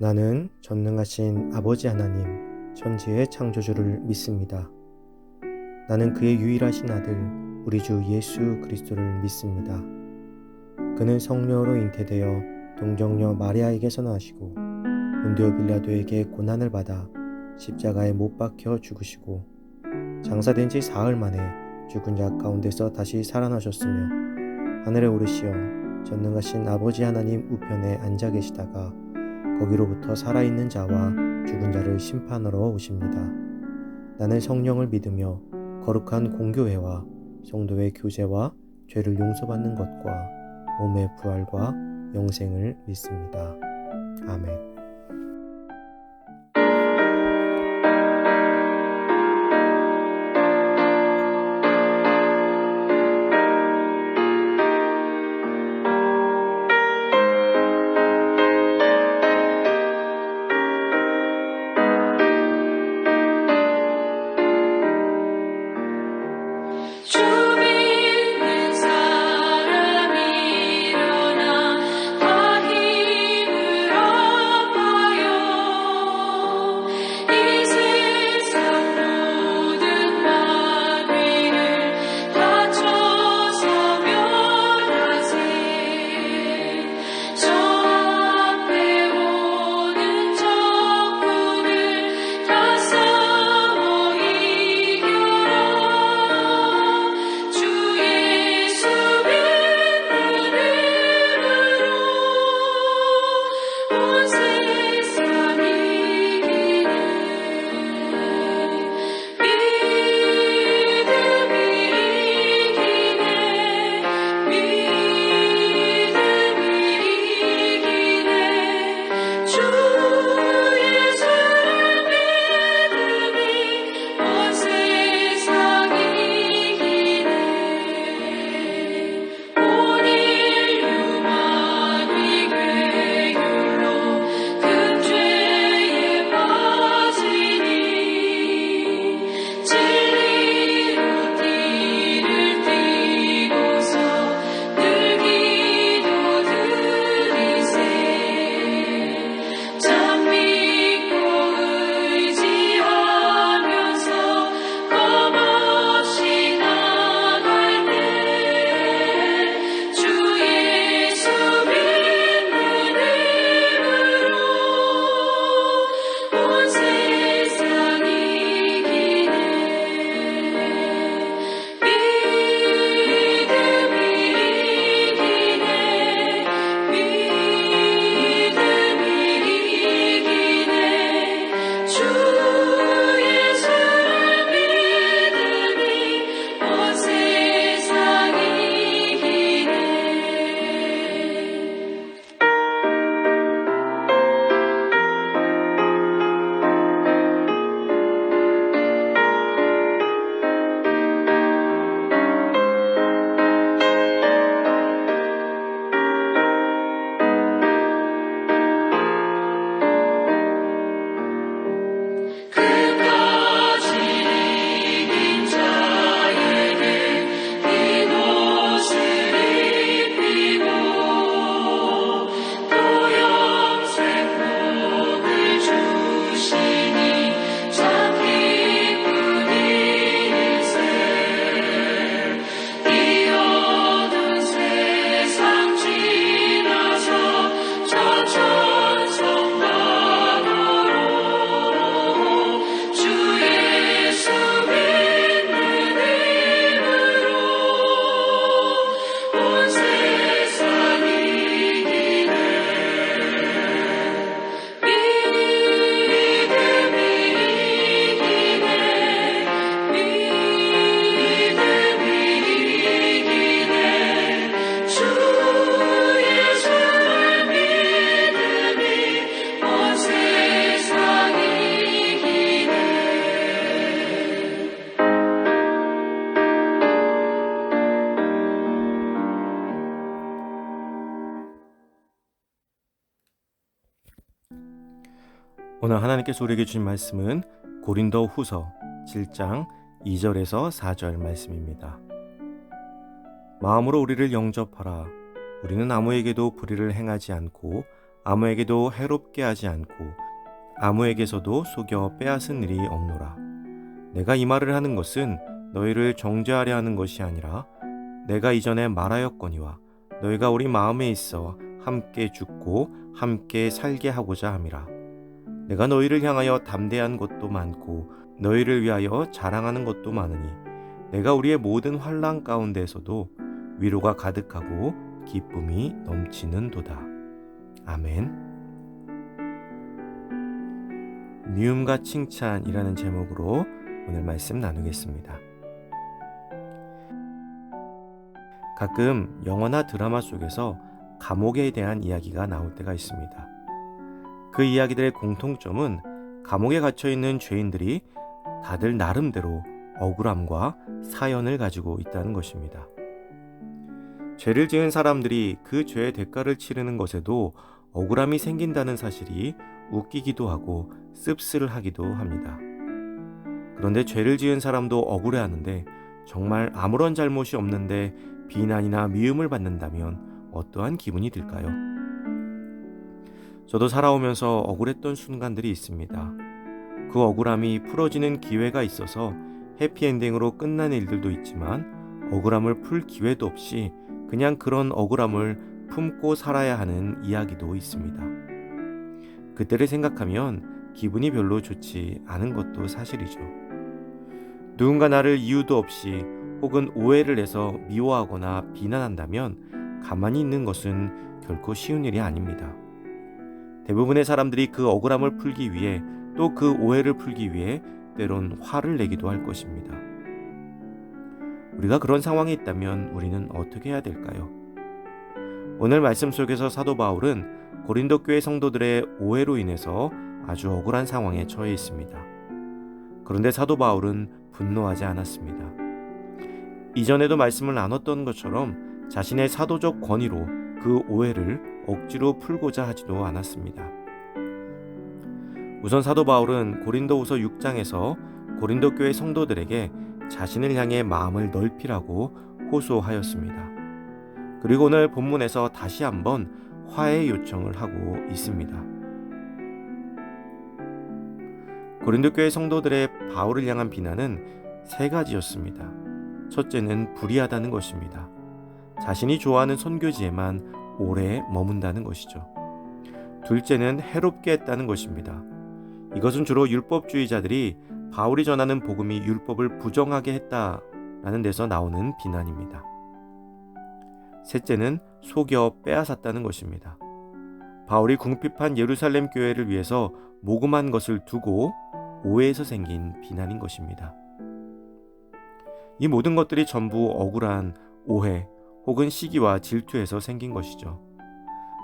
나는 전능하신 아버지 하나님, 천지의 창조주를 믿습니다. 나는 그의 유일하신 아들, 우리 주 예수 그리스도를 믿습니다. 그는 성령으로 잉태되어 동정녀 마리아에게서 나시고 본디오 빌라도에게 고난을 받아 십자가에 못 박혀 죽으시고 장사된 지 사흘 만에 죽은 자 가운데서 다시 살아나셨으며 하늘에 오르시어 전능하신 아버지 하나님 우편에 앉아 계시다가 거기로부터 살아있는 자와 죽은 자를 심판하러 오십니다. 나는 성령을 믿으며 거룩한 공교회와 성도의 교제와 죄를 용서받는 것과 몸의 부활과 영생을 믿습니다. 아멘. 오늘 하나님께서 우리에게 주신 말씀은 고린도 후서 7장 2절에서 4절 말씀입니다. 마음으로 우리를 영접하라. 우리는 아무에게도 불의를 행하지 않고 아무에게도 해롭게 하지 않고 아무에게서도 속여 빼앗은 일이 없노라. 내가 이 말을 하는 것은 너희를 정죄하려 하는 것이 아니라 내가 이전에 말하였거니와 너희가 우리 마음에 있어 함께 죽고 함께 살게 하고자 함이라. 내가 너희를 향하여 담대한 것도 많고 너희를 위하여 자랑하는 것도 많으니 내가 우리의 모든 환난 가운데에서도 위로가 가득하고 기쁨이 넘치는도다. 아멘. 미움과 칭찬이라는 제목으로 오늘 말씀 나누겠습니다. 가끔 영화나 드라마 속에서 감옥에 대한 이야기가 나올 때가 있습니다. 그 이야기들의 공통점은 감옥에 갇혀있는 죄인들이 다들 나름대로 억울함과 사연을 가지고 있다는 것입니다. 죄를 지은 사람들이 그 죄의 대가를 치르는 것에도 억울함이 생긴다는 사실이 웃기기도 하고 씁쓸하기도 합니다. 그런데 죄를 지은 사람도 억울해하는데 정말 아무런 잘못이 없는데 비난이나 미움을 받는다면 어떠한 기분이 들까요? 저도 살아오면서 억울했던 순간들이 있습니다. 그 억울함이 풀어지는 기회가 있어서 해피엔딩으로 끝난 일들도 있지만 억울함을 풀 기회도 없이 그냥 그런 억울함을 품고 살아야 하는 이야기도 있습니다. 그때를 생각하면 기분이 별로 좋지 않은 것도 사실이죠. 누군가 나를 이유도 없이 혹은 오해를 해서 미워하거나 비난한다면 가만히 있는 것은 결코 쉬운 일이 아닙니다. 대부분의 사람들이 그 억울함을 풀기 위해 또 그 오해를 풀기 위해 때론 화를 내기도 할 것입니다. 우리가 그런 상황에 있다면 우리는 어떻게 해야 될까요? 오늘 말씀 속에서 사도 바울은 고린도 교회 성도들의 오해로 인해서 아주 억울한 상황에 처해 있습니다. 그런데 사도 바울은 분노하지 않았습니다. 이전에도 말씀을 나눴던 것처럼 자신의 사도적 권위로 그 오해를 억지로 풀고자 하지도 않았습니다. 우선 사도 바울은 고린도후서 6장에서 고린도 교회 성도들에게 자신을 향해 마음을 넓히라고 호소하였습니다. 그리고 오늘 본문에서 다시 한번 화해 요청을 하고 있습니다. 고린도 교회 성도들의 바울을 향한 비난은 세 가지였습니다. 첫째는 불의하다는 것입니다. 자신이 좋아하는 선교지에만 오래 머문다는 것이죠. 둘째는 해롭게 했다는 것입니다. 이것은 주로 율법주의자들이 바울이 전하는 복음이 율법을 부정하게 했다라는 데서 나오는 비난입니다. 셋째는 속여 빼앗았다는 것입니다. 바울이 궁핍한 예루살렘 교회를 위해서 모금한 것을 두고 오해에서 생긴 비난인 것입니다. 이 모든 것들이 전부 억울한 오해 혹은 시기와 질투에서 생긴 것이죠.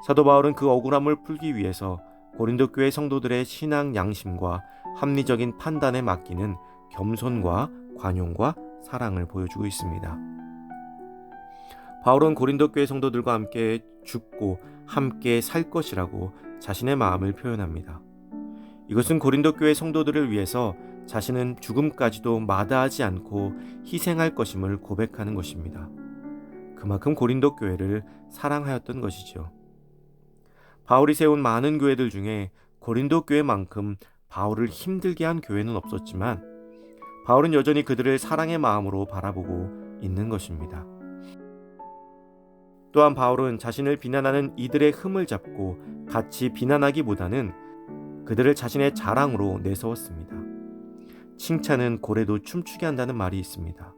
사도 바울은 그 억울함을 풀기 위해서 고린도 교회 성도들의 신앙 양심과 합리적인 판단에 맡기는 겸손과 관용과 사랑을 보여주고 있습니다. 바울은 고린도 교회 성도들과 함께 죽고 함께 살 것이라고 자신의 마음을 표현합니다. 이것은 고린도 교회 성도들을 위해서 자신은 죽음까지도 마다하지 않고 희생할 것임을 고백하는 것입니다. 그만큼 고린도 교회를 사랑하였던 것이죠. 바울이 세운 많은 교회들 중에 고린도 교회만큼 바울을 힘들게 한 교회는 없었지만 바울은 여전히 그들을 사랑의 마음으로 바라보고 있는 것입니다. 또한 바울은 자신을 비난하는 이들의 흠을 잡고 같이 비난하기보다는 그들을 자신의 자랑으로 내세웠습니다. 칭찬은 고래도 춤추게 한다는 말이 있습니다.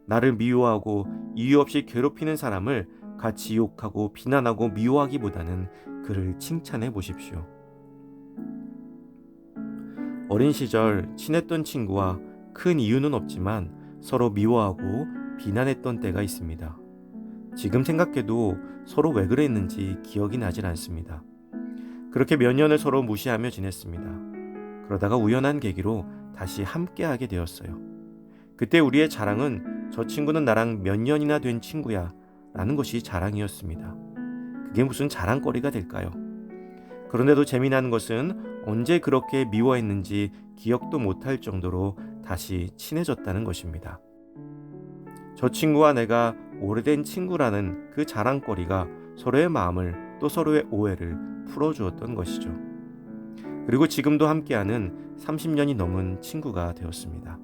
나를 미워하고 이유 없이 괴롭히는 사람을 같이 욕하고 비난하고 미워하기보다는 그를 칭찬해 보십시오. 어린 시절 친했던 친구와 큰 이유는 없지만 서로 미워하고 비난했던 때가 있습니다. 지금 생각해도 서로 왜 그랬는지 기억이 나질 않습니다. 그렇게 몇 년을 서로 무시하며 지냈습니다. 그러다가 우연한 계기로 다시 함께하게 되었어요. 그때 우리의 자랑은 저 친구는 나랑 몇 년이나 된 친구야 라는 것이 자랑이었습니다. 그게 무슨 자랑거리가 될까요? 그런데도 재미난 것은 언제 그렇게 미워했는지 기억도 못할 정도로 다시 친해졌다는 것입니다. 저 친구와 내가 오래된 친구라는 그 자랑거리가 서로의 마음을 또 서로의 오해를 풀어주었던 것이죠. 그리고 지금도 함께하는 30년이 넘은 친구가 되었습니다.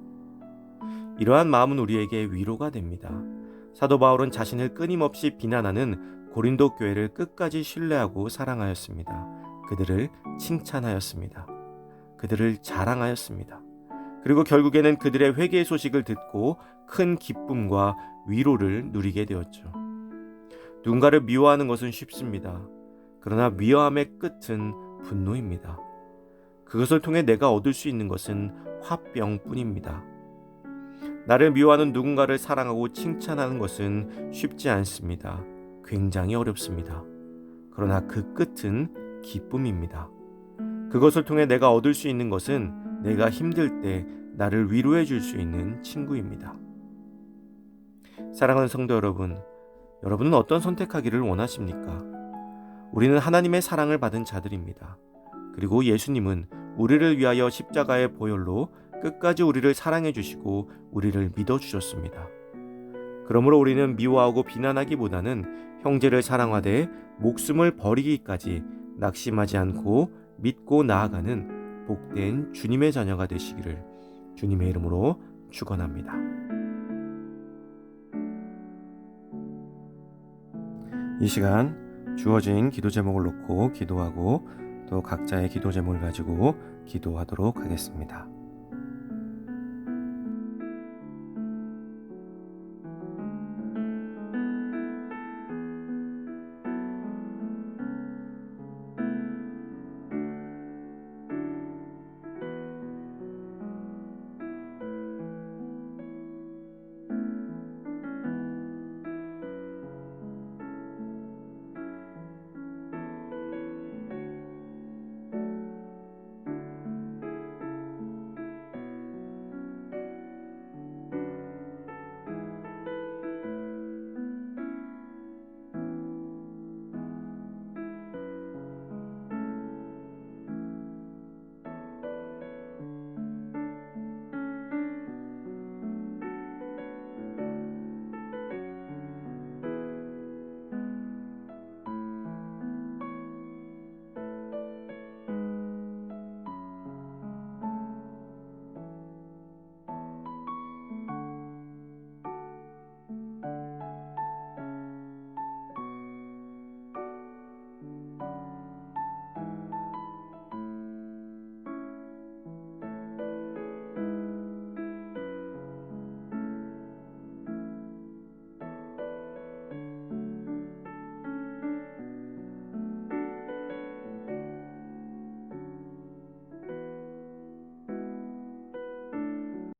이러한 마음은 우리에게 위로가 됩니다. 사도 바울은 자신을 끊임없이 비난하는 고린도 교회를 끝까지 신뢰하고 사랑하였습니다. 그들을 칭찬하였습니다. 그들을 자랑하였습니다. 그리고 결국에는 그들의 회개의 소식을 듣고 큰 기쁨과 위로를 누리게 되었죠. 누군가를 미워하는 것은 쉽습니다. 그러나 미워함의 끝은 분노입니다. 그것을 통해 내가 얻을 수 있는 것은 화병뿐입니다. 나를 미워하는 누군가를 사랑하고 칭찬하는 것은 쉽지 않습니다. 굉장히 어렵습니다. 그러나 그 끝은 기쁨입니다. 그것을 통해 내가 얻을 수 있는 것은 내가 힘들 때 나를 위로해 줄 수 있는 친구입니다. 사랑하는 성도 여러분, 여러분은 어떤 선택하기를 원하십니까? 우리는 하나님의 사랑을 받은 자들입니다. 그리고 예수님은 우리를 위하여 십자가의 보혈로 끝까지 우리를 사랑해 주시고 우리를 믿어 주셨습니다. 그러므로 우리는 미워하고 비난하기보다는 형제를 사랑하되 목숨을 버리기까지 낙심하지 않고 믿고 나아가는 복된 주님의 자녀가 되시기를 주님의 이름으로 축원합니다. 이 시간 주어진 기도 제목을 놓고 기도하고 또 각자의 기도 제목을 가지고 기도하도록 하겠습니다.